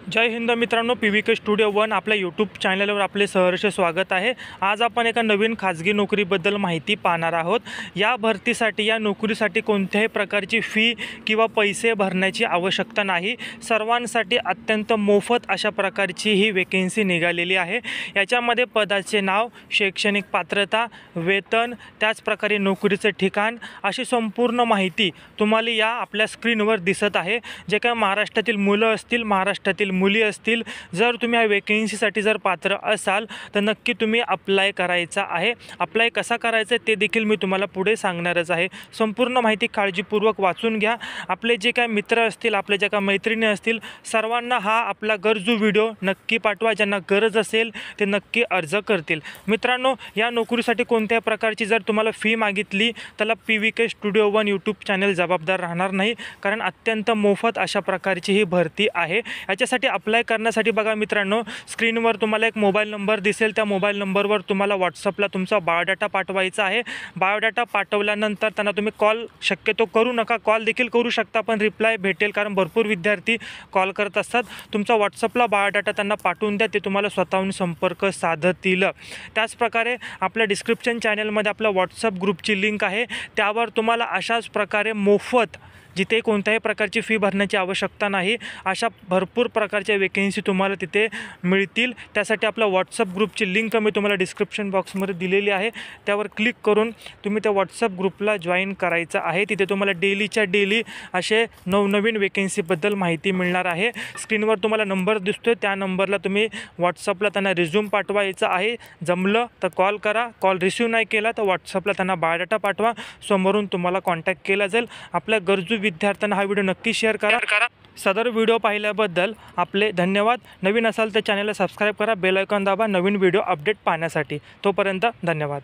जय हिंद मित्रांनो, PVK studio 1 आपल्या YouTube चॅनलवर आपले सहर्ष स्वागत आहे। आज आपण एका नवीन खाजगी नोकरीबद्दल माहिती पाहणार आहोत। या भरतीसाठी या नोकरीसाठी कोणत्याही प्रकारची फी किंवा पैसे भरण्याची आवश्यकता नाही। सर्वांसाठी अत्यंत मोफत अशा प्रकारची ही वॅकन्सी निघालेली आहे। याच्यामध्ये पदाचे नाव, शैक्षणिक पात्रता, वेतन, त्याच प्रकारे नोकरीचे ठिकाण अशी संपूर्ण माहिती तुम्हाला या आपल्या स्क्रीनवर दिसत आहे। जे काही महाराष्ट्रातील मुलं असतील, महाराष्ट्रातील मुली असतील, जर तुम्ही या वॅकन्सीसाठी जर पात्र असाल तर नक्की तुम्ही अप्लाय करायचा आहे। अप्लाय कसा करायचा ते देखील मी तुम्हाला पुढे सांगणारच आहे। संपूर्ण माहिती काळजीपूर्वक वाचून घ्या। आपले जे काही मित्र असतील, आपले जे काही मैत्रिणी असतील, सर्वांना हा आपला गरजू व्हिडिओ नक्की पाठवा। ज्यांना गरज असेल ते नक्की अर्ज करतील। मित्रांनो, या नोकरीसाठी कोणत्याही प्रकारची जर तुम्हाला फी मागितली त्याला PVK स्टुडिओ 1 यूट्यूब चॅनल जबाबदार राहणार नाही, कारण अत्यंत मोफत अशा प्रकारची ही भरती आहे। याच्यासाठी अप्लाय करण्यासाठी बघा मित्रांनो, स्क्रीनवर तुम्हाला एक मोबाईल नंबर दिसेल। त्या मोबाईल नंबरवर तुम्हाला व्हॉट्सअपला तुमचा बायोडाटा पाठवायचा आहे। बायोडाटा पाठवल्यानंतर त्यांना तुम्ही कॉल शक्यतो करू नका, कॉल देखील करू शकता पण रिप्लाय भेटेल, कारण भरपूर विद्यार्थी कॉल करत असतात। तुमचा व्हॉट्सअपला बायोडाटा त्यांना पाठवून द्या, ते तुम्हाला स्वतःहून संपर्क साधतील। त्याच प्रकारे आपल्या डिस्क्रिप्शन चॅनलमध्ये आपल्या व्हॉट्सअप ग्रुपची लिंक आहे, त्यावर तुम्हाला अशाच प्रकारे मोफत, जिथे कोणत्याही प्रकारची फी भरण्याची आवश्यकता नाही, अशा भरपूर प्रकारच्या वॅकन्सी तुम्हाला तिथे मिळतील। त्यासाठी आपल्या व्हॉट्सअप ग्रुपची लिंक मी तुम्हाला डिस्क्रिप्शन बॉक्समध्ये दिलेली आहे, त्यावर क्लिक करून तुम्ही त्या व्हॉट्सअप ग्रुपला जॉईन करायचं आहे। तिथे तुम्हाला डेलीच्या डेली असे नवनवीन वॅकन्सीबद्दल माहिती मिळणार आहे। स्क्रीनवर तुम्हाला नंबर दिसतोय, त्या नंबरला तुम्ही व्हॉट्सअपला त्यांना रिझ्यूम पाठवायचा आहे। जमलं तर कॉल करा, कॉल रिसीव नाही केला तर व्हॉट्सअपला त्यांना बायोडाटा पाठवा, समोरून तुम्हाला कॉन्टॅक्ट केला जाईल। आपल्या गरजू विद्यार्थ्यांना हा व्हिडिओ नक्की शेअर करा। सदर व्हिडिओ पाहिल्याबद्दल आपले धन्यवाद। नवीन असाल तर चॅनलला सबस्क्राईब करा, बेल आयकॉन दाबा नवीन व्हिडिओ अपडेट पाहण्यासाठी। तोपर्यंत धन्यवाद।